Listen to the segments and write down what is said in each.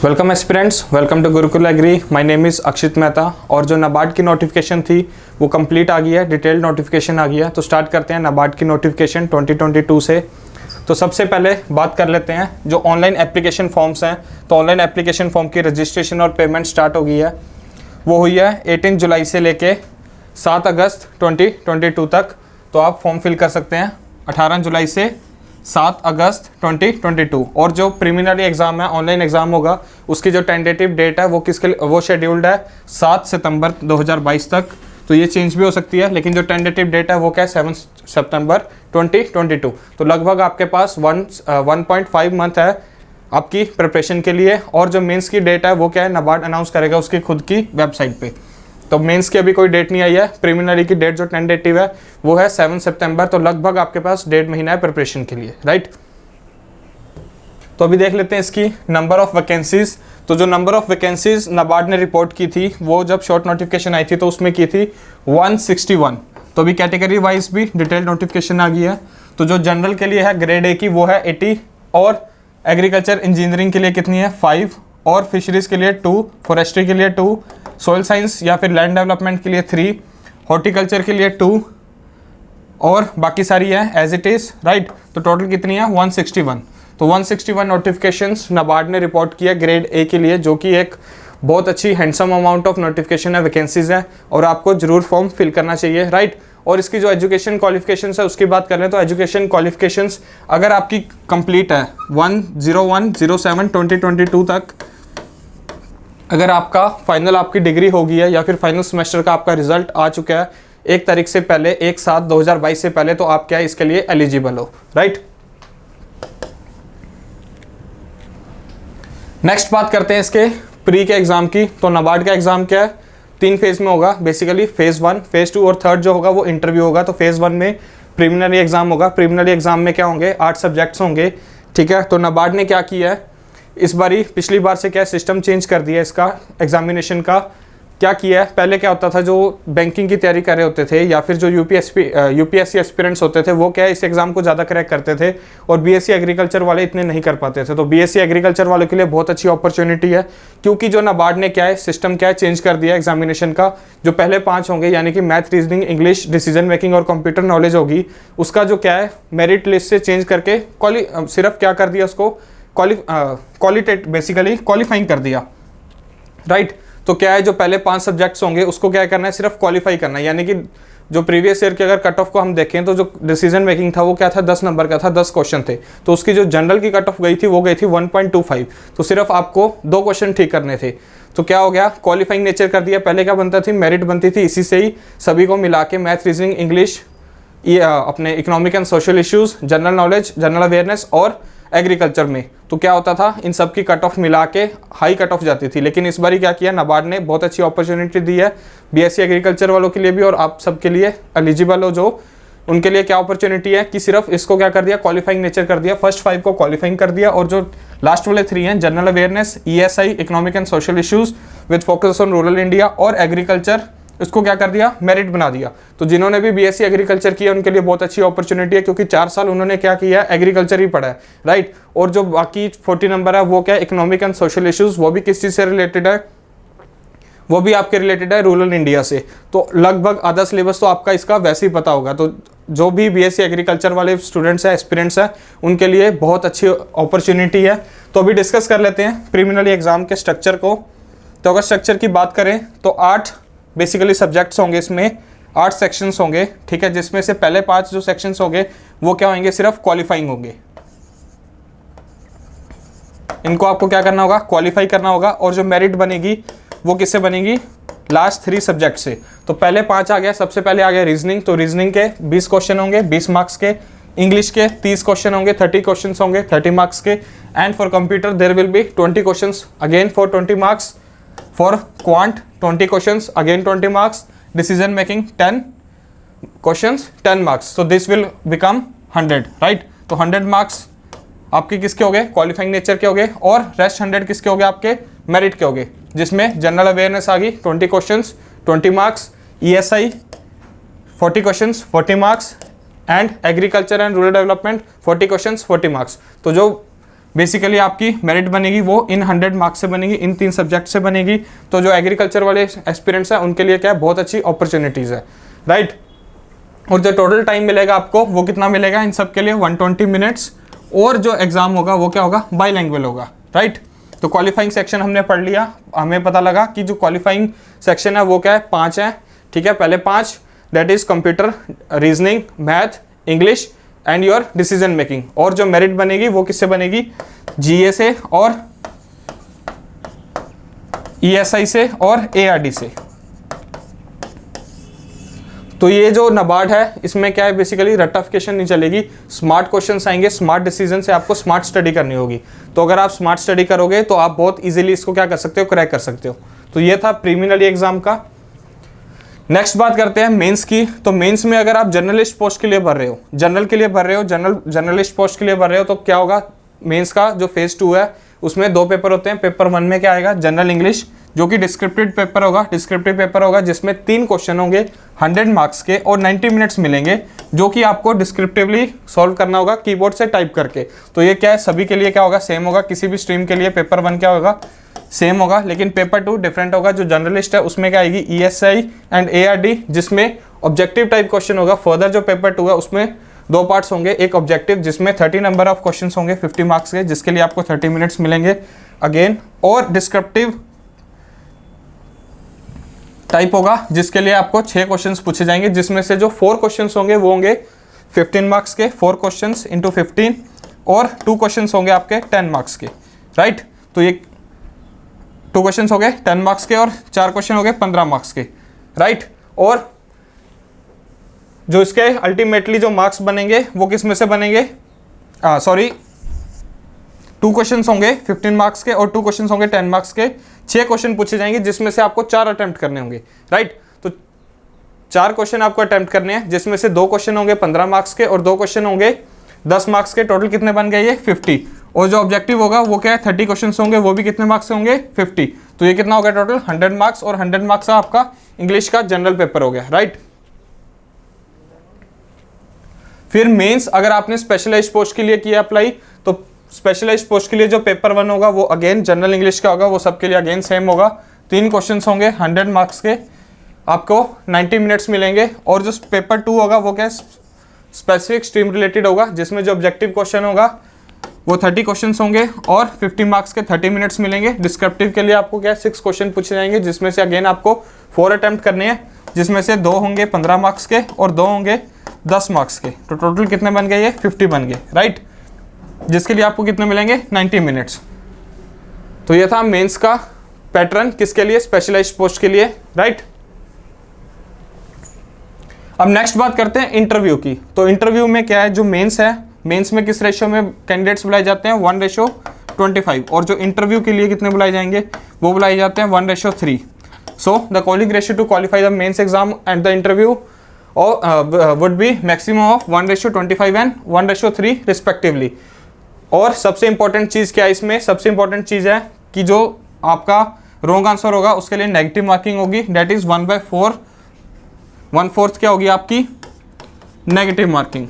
Welcome aspirants, welcome to Gurukul Agri. My name is Akshit Mehta. और जो नाबार्ड की नोटिफिकेशन थी वो कंप्लीट आ गई है, डिटेल्ड नोटिफिकेशन आ गया है। तो स्टार्ट करते हैं नाबार्ड की नोटिफिकेशन 2022 से। तो सबसे पहले बात कर लेते हैं जो ऑनलाइन एप्लीकेशन फॉर्म्स हैं। तो ऑनलाइन एप्लीकेशन फॉर्म की रजिस्ट्रेशन और पेमेंट स्टार्ट हो गई है। वो हुई है 18 जुलाई से लेके 7 अगस्त 2022 तक। तो आप फॉर्म फिल कर सकते हैं 18 जुलाई से 7 अगस्त 2022। और जो प्रीलिमिनरी एग्ज़ाम है, ऑनलाइन एग्ज़ाम होगा, उसकी जो टेंटेटिव डेट है वो शेड्यूल्ड है 7 सितंबर 2022 तक। तो ये चेंज भी हो सकती है, लेकिन जो टेंटेटिव डेट है वो क्या है 7 सितंबर 2022। तो लगभग आपके पास 1.5 मंथ है आपकी प्रिपरेशन के लिए। और जो मेंस की डेट है वो क्या है नाबार्ड अनाउंस करेगा उसकी खुद की वेबसाइट पे। तो मेंस की अभी कोई डेट नहीं आई है। प्रीलिमिनरी की डेट जो टेंटेटिव है वो है 7 सितंबर। तो लगभग आपके पास 1.5 महीना है प्रिपरेशन के लिए, राइट। तो अभी देख लेते हैं इसकी नंबर ऑफ वैकेंसीज। तो जो नंबर ऑफ वैकेंसीज नाबार्ड ने रिपोर्ट की थी वो जब शॉर्ट नोटिफिकेशन आई थी तो उसमें की थी 161। तो अभी कैटेगरी वाइज भी डिटेल नोटिफिकेशन आ गई है। तो जो जनरल के लिए है ग्रेड ए की वो है 80, और एग्रीकल्चर इंजीनियरिंग के लिए कितनी है 5, और फिशरीज के लिए 2, फॉरेस्ट्री के लिए 2, सॉइल साइंस या फिर लैंड डेवलपमेंट के लिए 3, हॉर्टिकल्चर के लिए 2, और बाकी सारी है एज इट इज़, राइट। तो टोटल कितनी है 161। तो 161 नोटिफिकेशंस नाबार्ड ने रिपोर्ट किया ग्रेड ए के लिए, जो कि एक बहुत अच्छी हैंडसम अमाउंट ऑफ नोटिफिकेशन है, वैकेंसीज है, और आपको जरूर फॉर्म फिल करना चाहिए, राइट। और इसकी जो एजुकेशन क्वालिफिकेशंस है उसकी बात करें तो एजुकेशन क्वालिफिकेशंस अगर आपकी कंप्लीट है 1/01/07/2022 तक, अगर आपका फाइनल आपकी डिग्री हो गई है या फिर फाइनल सेमेस्टर का आपका रिजल्ट आ चुका है 1 तारीख से पहले, 1/7/2022 से पहले, तो आप क्या है इसके लिए एलिजिबल हो, राइट। नेक्स्ट बात करते हैं इसके प्री के एग्जाम की। तो नाबार्ड का एग्जाम क्या है 3 फेज में होगा बेसिकली। फेज 1, फेज 2 और थर्ड जो होगा वो इंटरव्यू होगा। तो फेज 1 में प्रीलिमिनरी एग्जाम होगा। प्रीलिमिनरी एग्जाम में क्या होंगे 8 सब्जेक्ट्स होंगे, ठीक है। तो नाबार्ड ने क्या किया है इस बारी, पिछली बार से क्या सिस्टम चेंज कर दिया इसका एग्जामिनेशन का। क्या किया है, पहले क्या होता था जो बैंकिंग की तैयारी कर रहे होते थे या फिर जो यूपीएससी एस्पिरेंट्स होते थे वो क्या है इस एग्जाम को ज़्यादा क्रैक करते थे, और बीएससी एग्रीकल्चर वाले इतने नहीं कर पाते थे। तो बीएससी एग्रीकल्चर वालों के लिए बहुत अच्छी अपॉर्चुनिटी है, क्योंकि जो नाबार्ड ने क्या है सिस्टम क्या है चेंज कर दिया एग्जामिनेशन का। जो पहले 5 होंगे यानी कि math, reasoning, English, decision making और कंप्यूटर नॉलेज होगी, उसका जो क्या है मेरिट लिस्ट से चेंज करके सिर्फ क्या कर दिया उसको बेसिकली क्वालिफाइंग कर दिया, राइट। तो क्या है जो पहले 5 सब्जेक्ट्स होंगे उसको क्या करना है सिर्फ क्वालिफाई करना है। यानी कि जो प्रीवियस ईयर के अगर कट ऑफ को हम देखें तो जो डिसीजन मेकिंग था वो क्या था 10 नंबर का था, 10 क्वेश्चन थे। तो उसकी जो जनरल की कट ऑफ गई थी वो गई थी 1.25। तो सिर्फ आपको 2 क्वेश्चन ठीक करने थे। तो क्या हो गया क्वालिफाइंग नेचर कर दिया। पहले क्या बनता थी मेरिट बनती थी, इसी से ही सभी को मिला के मैथ, रीजनिंग, इंग्लिश, अपने economic and social issues, general knowledge, general awareness और एग्रीकल्चर में। तो क्या होता था इन सब की कट ऑफ मिला के हाई कट ऑफ जाती थी। लेकिन इस बार क्या किया नाबार्ड ने बहुत अच्छी अपॉर्चुनिटी दी है बीएससी एग्रीकल्चर वालों के लिए भी, और आप सब के लिए एलिजिबल हो जो उनके लिए क्या अपॉर्चुनिटी है कि सिर्फ इसको क्या कर दिया क्वालिफाइंग नेचर कर दिया। फर्स्ट 5 को क्वालिफाइंग कर दिया, और जो लास्ट वाले 3 हैं general awareness, ESI, economic and social issues with focus on rural India, और एग्रीकल्चर, इसको क्या कर दिया मेरिट बना दिया। तो जिन्होंने भी बीएससी एग्रीकल्चर किया उनके लिए बहुत अच्छी अपॉर्चुनिटी है, क्योंकि 4 साल उन्होंने क्या किया एग्रीकल्चर ही पढ़ा है, राइट। और जो बाकी 40 नंबर है वो क्या इकोनॉमिक एंड सोशल इश्यूज, वो भी किस चीज़ से रिलेटेड है, वो भी आपके रिलेटेड है रूरल इंडिया से। तो लगभग आधा सिलेबस तो आपका इसका वैसे ही पता होगा। तो जो भी बीएससी एग्रीकल्चर वाले स्टूडेंट्स हैं, एस्पिरेंट्स हैं, उनके लिए बहुत अच्छी अपॉर्चुनिटी है। तो अभी डिस्कस कर लेते हैं प्रीलिमिनरी एग्जाम के स्ट्रक्चर को। तो अगर स्ट्रक्चर की बात करें तो 8 बेसिकली सब्जेक्ट्स होंगे, इसमें 8 सेक्शंस होंगे, ठीक है। जिसमें से पहले 5 जो सेक्शंस होंगे वो क्या होंगे सिर्फ क्वालिफाइंग होंगे। इनको आपको क्या करना होगा क्वालिफाई करना होगा। और जो मेरिट बनेगी वो किससे बनेगी लास्ट 3 सब्जेक्ट से। तो पहले 5 आ गया, सबसे पहले आ गया रीजनिंग। तो रीजनिंग के 20 क्वेश्चन होंगे 20 मार्क्स के, इंग्लिश के 30 क्वेश्चन होंगे 30 क्वेश्चन होंगे 30 मार्क्स के, and for computer there will be 20 question again for 20 marks, for quant 20 questions again 20 marks, decision making 10 questions 10 marks. so this will become 100, right. तो 100 marks आपके किसके हो गए क्वालिफाइंग नेचर के हो गए, और रेस्ट 100 किसके हो गए आपके मेरिट के हो गए, जिसमें जनरल अवेयरनेस आ गई 20 questions 20 marks, ESI 40 questions 40 marks, and agriculture and rural development 40 questions 40 marks. तो जो बेसिकली आपकी मेरिट बनेगी वो इन 100 मार्क्स से बनेगी, इन 3 सब्जेक्ट से बनेगी। तो जो एग्रीकल्चर वाले एस्पिरेंट्स हैं उनके लिए क्या है, बहुत अच्छी अपॉर्चुनिटीज़ है, राइट। और जो टोटल टाइम मिलेगा आपको वो कितना मिलेगा इन सब के लिए, 120 मिनट्स। और जो एग्ज़ाम होगा वो क्या होगा, बाईलैंग्वेज होगा, राइट। तो क्वालिफाइंग सेक्शन हमने पढ़ लिया, हमें पता लगा कि जो क्वालिफाइंग सेक्शन है वो क्या है, 5 है, ठीक है। पहले 5 that is computer, reasoning, math, English and your decision making. और जो मेरिट बनेगी वो किससे बनेगी, जीए से और ईएसआई से और एआरडी से। तो ये जो नाबार्ड है इसमें क्या है, बेसिकली रट्टाफिकेशन नहीं चलेगी, स्मार्ट क्वेश्चंस आएंगे, स्मार्ट डिसीजन से आपको स्मार्ट स्टडी करनी होगी। तो अगर आप स्मार्ट स्टडी करोगे तो आप बहुत इजीली इसको क्या कर सकते हो, क्रैक कर सकते हो। तो ये था प्रीलिमिनरी एग्जाम का। नेक्स्ट बात करते हैं मेंस की। तो मेंस में अगर आप जर्नलिस्ट पोस्ट के लिए भर रहे हो, जनरल के लिए भर रहे हो, जर्नलिस्ट पोस्ट के लिए भर रहे हो, तो क्या होगा, मेंस का जो फेज 2 है उसमें 2 पेपर होते हैं। पेपर 1 में क्या आएगा, जनरल इंग्लिश, जो कि डिस्क्रिप्टिव पेपर होगा। डिस्क्रिप्टिव पेपर होगा जिसमें 3 क्वेश्चन होंगे 100 मार्क्स के और 90 मिनट्स मिलेंगे, जो कि आपको डिस्क्रिप्टिवली सॉल्व करना होगा कीबोर्ड से टाइप करके। तो ये क्या है, सभी के लिए क्या होगा, सेम होगा। किसी भी स्ट्रीम के लिए पेपर 1 क्या होगा, सेम होगा, लेकिन पेपर 2 डिफरेंट होगा। जो जर्नलिस्ट है उसमें क्या आएगी, ईएसआई एंड एआरडी, जिसमें ऑब्जेक्टिव टाइप क्वेश्चन होगा। फर्दर जो पेपर 2 है उसमें 2 पार्ट्स होंगे, एक ऑब्जेक्टिव जिसमें 30 नंबर ऑफ क्वेश्चन होंगे 50 मार्क्स के, जिसके लिए आपको 30 मिनट्स मिलेंगे अगेन। और डिस्क्रिप्टिव टाइप होगा जिसके लिए आपको 6 क्वेश्चंस पूछे जाएंगे, जिसमें से जो 4 क्वेश्चंस होंगे वो होंगे 15 मार्क्स के, 4 क्वेश्चंस इंटू 15, और 2 क्वेश्चंस होंगे आपके 10 मार्क्स के, राइट। तो ये 2 क्वेश्चंस हो गए 10 मार्क्स के और 4 क्वेश्चन हो गए 15 मार्क्स के, राइट। और जो इसके अल्टीमेटली जो मार्क्स बनेंगे वो किस में से बनेंगे, 2 क्वेश्चंस होंगे 15 मार्क्स के और 2 क्वेश्चंस होंगे 10 मार्क्स के। 6 क्वेश्चन पूछे जाएंगे जिसमें से आपको 4 अटेम्प्ट करने होंगे, राइट। तो 4 क्वेश्चन आपको अटेम्प्ट करने हैं, जिसमें से 2 क्वेश्चन होंगे 15 मार्क्स के और 2 क्वेश्चन होंगे 10 मार्क्स के। टोटल कितने बन गए, ये 50। और जो ऑब्जेक्टिव होगा वो क्या है, 30 क्वेश्चन होंगे, वो भी कितने मार्क्स से होंगे, 50। तो ये कितना हो गया टोटल, 100 मार्क्स। और 100 मार्क्स का आपका इंग्लिश का जनरल पेपर हो गया, राइट। फिर मेंस, अगर आपने स्पेशलाइज्ड पोस्ट के लिए किया अप्लाई, तो स्पेशलाइज्ड पोस्ट के लिए जो पेपर 1 होगा वो अगेन जनरल इंग्लिश का होगा, वो सबके लिए अगेन सेम होगा। 3 क्वेश्चंस होंगे 100 मार्क्स के, आपको 90 मिनट्स मिलेंगे। और जो पेपर 2 होगा वो क्या, स्पेसिफिक स्ट्रीम रिलेटेड होगा, जिसमें जो ऑब्जेक्टिव क्वेश्चन होगा वो 30 क्वेश्चंस होंगे और 50 मार्क्स के 30 मिनट्स मिलेंगे। डिस्क्रिप्टिव के लिए आपको क्या 6 क्वेश्चन पूछे जाएंगे, जिसमें से अगेन आपको 4 अटेम्प्ट करने हैं, जिसमें से 2 होंगे 15 मार्क्स के और 2 होंगे 10 मार्क्स के। तो टोटल कितने बन गए, ये 50 बन गए, राइट। जिसके लिए आपको कितने मिलेंगे, 90 मिनट्स। तो ये था मेंस का पैटर्न, किसके लिए, स्पेशलाइज्ड पोस्ट के लिए, राइट। अब नेक्स्ट बात करते हैं इंटरव्यू की। तो इंटरव्यू में क्या है, जो मेंस है, मेंस में किस रेशियो में कैंडिडेट्स बुलाए जाते हैं, 1:25। और जो इंटरव्यू के लिए कितने बुलाए जाएंगे, वो बुलाए जाते हैं 1:3। So the calling ratio to qualify the mains exam and the interview would be maximum of 1:25 and 1:3 respectively. और सबसे इंपॉर्टेंट चीज़ क्या है इसमें, सबसे इंपॉर्टेंट चीज़ है कि जो आपका रॉन्ग आंसर होगा उसके लिए नेगेटिव मार्किंग होगी, दैट इज 1/4, 1/4 क्या होगी आपकी नेगेटिव मार्किंग,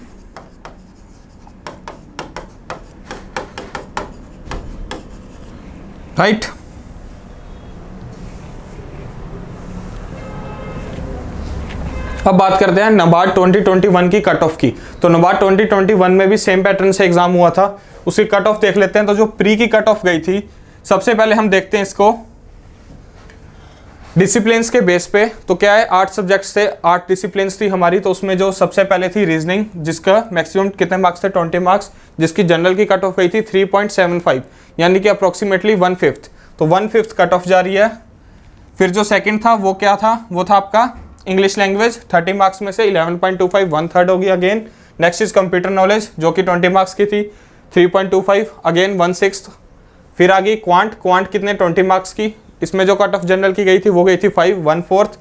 राइट। अब बात करते हैं नाबार्ड 2021 की कट ऑफ की। तो नाबार्ड 2021 में भी सेम पैटर्न से एग्जाम हुआ था, उसकी कट ऑफ देख लेते हैं। तो जो प्री की कट ऑफ गई थी, सबसे पहले हम देखते हैं इसको डिसिप्लिन्स के बेस पे। तो क्या है, 8 सब्जेक्ट्स थे, 8 डिसिप्लिन्स थी हमारी। तो उसमें जो सबसे पहले थी रीजनिंग, जिसका मैक्सिमम कितने मार्क्स थे, 20 मार्क्स, जिसकी जनरल की कट ऑफ गई थी 3.75, यानी कि अप्रोक्सीमेटली 1/5। तो 1/5 कट ऑफ जा रही है। फिर जो सेकंड था वो क्या था, वो था आपका इंग्लिश लैंग्वेज, 30 मार्क्स में से 11.25, 1/3 होगी again. Next is computer knowledge, जो कि 20 मार्क्स की थी, 3.25 अगेन 1/6। फिर आ गई क्वांट कितने, 20 मार्क्स की, इसमें जो कट ऑफ जनरल की गई थी वो गई थी 5, 1/4।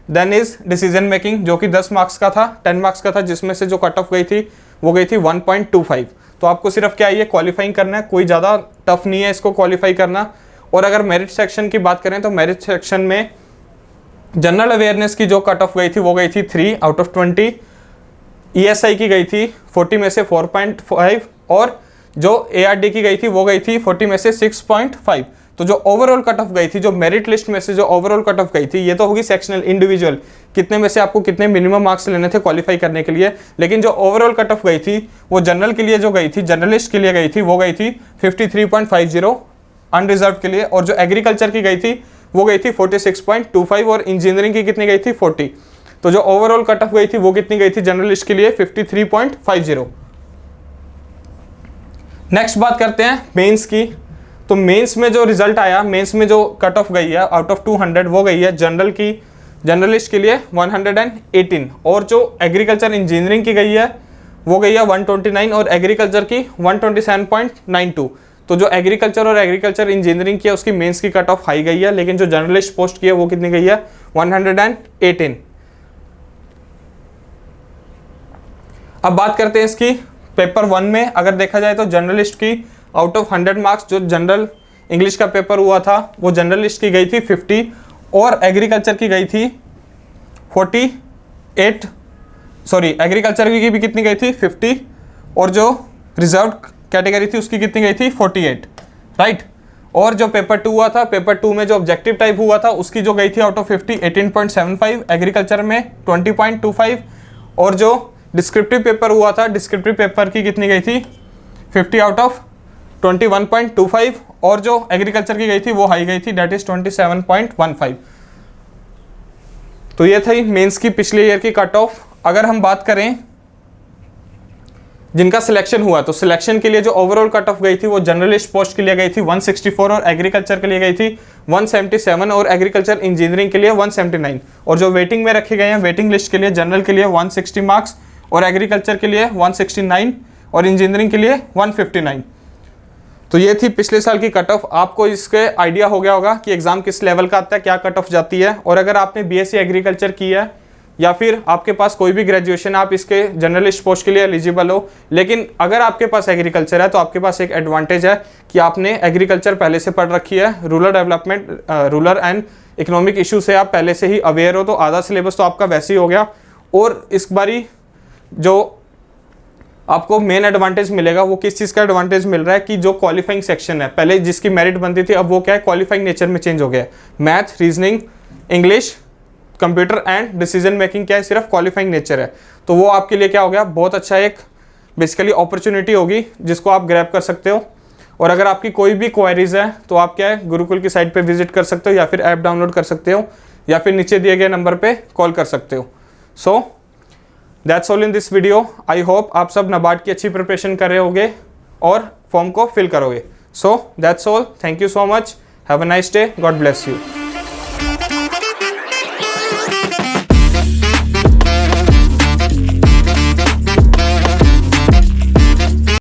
देन इज डिसीजन मेकिंग, जो कि 10 मार्क्स का था, 10 मार्क्स का था, जिसमें से जो कट ऑफ गई थी वो गई थी 1.25। तो आपको सिर्फ क्या ये क्वालिफाइंग करना है, कोई ज़्यादा टफ नहीं है इसको क्वालिफाई करना। और अगर मेरिट सेक्शन की बात करें तो मेरिट सेक्शन में जनरल अवेयरनेस की जो कट ऑफ गई थी वो गई थी 3/20, ईएसआई की गई थी 40 में से 4.5, और जो ARD की गई थी वो गई थी 40 में से 6.5। तो जो ओवरऑल कट ऑफ गई थी, जो मेरिट लिस्ट में से जो ओवरऑल कट ऑफ गई थी, ये तो होगी सेक्शनल इंडिविजुअल, कितने में से आपको कितने मिनिमम मार्क्स लेने थे क्वालिफाई करने के लिए। लेकिन जो ओवरऑल कट ऑफ गई थी वो जनरल के लिए जो गई थी, जर्नलिस्ट के लिए गई थी, वो गई थी 53.50 अनरिजर्व के लिए। और जो एग्रीकल्चर की गई थी वो गई थी 46.25 और इंजीनियरिंग की कितनी गई थी 40। तो जो ओवरऑल कट ऑफ गई थी वो कितनी गई थी जर्नलिस्ट के लिए 53.50। नेक्स्ट बात करते हैं मेंस की। तो मेंस में जो रिजल्ट आया, मेंस में जो कट ऑफ गई है आउट ऑफ 200 वो गई है जनरल की, जर्नलिस्ट के लिए 118 और जो एग्रीकल्चर इंजीनियरिंग की गई है वो गई है 129 और एग्रीकल्चर की 127.92। तो जो एग्रीकल्चर और एग्रीकल्चर इंजीनियरिंग की है उसकी मेंस की कट ऑफ हाई गई है, लेकिन जो जर्नलिस्ट पोस्ट की है वो कितनी गई है 118। अब बात करते हैं इसकी पेपर 1 में। अगर देखा जाए तो जर्नलिस्ट की आउट ऑफ 100 मार्क्स जो जनरल इंग्लिश का पेपर हुआ था वो जर्नलिस्ट की गई थी 50 और एग्रीकल्चर की गई थी 48, सॉरी एग्रीकल्चर की भी कितनी गई थी 50 और जो रिजर्व कैटेगरी थी उसकी कितनी गई थी 48, राइट। और जो पेपर 2 हुआ था, पेपर 2 में जो ऑब्जेक्टिव टाइप हुआ था उसकी जो गई थी आउट ऑफ 50 18.75, एग्रीकल्चर में 20.25 और जो डिस्क्रिप्टिव पेपर हुआ था, डिस्क्रिप्टिव पेपर की कितनी गई थी 50 आउट ऑफ 21.25 और जो एग्रीकल्चर की गई थी वो हाई गई थी, डेट इज 27.15। तो ये थी मेंस की पिछले ईयर की कट ऑफ। अगर हम बात करें जिनका सिलेक्शन हुआ, तो सिलेक्शन के लिए जो ओवरऑल कट ऑफ गई थी वो जर्नलिस्ट पोस्ट के लिए गई थी 164 और एग्रीकल्चर के लिए गई थी 177 और एग्रीकल्चर इंजीनियरिंग के लिए 179 और जो वेटिंग में रखे गए हैं वेटिंग लिस्ट के लिए जनरल के लिए 160 मार्क्स और एग्रीकल्चर के लिए 169 और इंजीनियरिंग के लिए 159। तो ये थी पिछले साल की कट ऑफ। आपको इसके आइडिया हो गया होगा कि एग्जाम किस लेवल का आता है, क्या कट ऑफ जाती है। और अगर आपने BSc एग्रीकल्चर की है या फिर आपके पास कोई भी ग्रेजुएशन, आप इसके जर्नलिस्ट पोस्ट के लिए एलिजिबल हो, लेकिन अगर आपके पास एग्रीकल्चर है तो आपके पास एक एडवांटेज है कि आपने एग्रीकल्चर पहले से पढ़ रखी है, rural development, rural and economic issue से आप पहले से ही अवेयर हो, तो आधा सिलेबस तो आपका वैसे ही हो गया। और इस बारी जो आपको मेन एडवांटेज मिलेगा वो किस चीज़ का एडवांटेज मिल रहा है कि जो क्वालिफाइंग सेक्शन है, पहले जिसकी मेरिट बनती थी अब वो क्या है क्वालिफाइंग नेचर में चेंज हो गया है। Math, reasoning, English, computer and decision making क्या है, सिर्फ क्वालिफाइंग नेचर है। तो वो आपके लिए क्या हो गया, बहुत अच्छा एक बेसिकली अपॉर्चुनिटी होगी जिसको आप ग्रैब कर सकते हो। और अगर आपकी कोई भी क्वेरीज है तो आप क्या है गुरुकुल की साइट पे विजिट कर सकते हो या फिर ऐप डाउनलोड कर सकते हो या फिर नीचे दिए गए नंबर पे कॉल कर सकते हो। So that's all in this video. I hope आप सब नाबार्ड की अच्छी प्रिपरेशन कर रहे होगे और फॉर्म को फिल करोगे। So that's all, thank you so much, have a nice day, God bless you.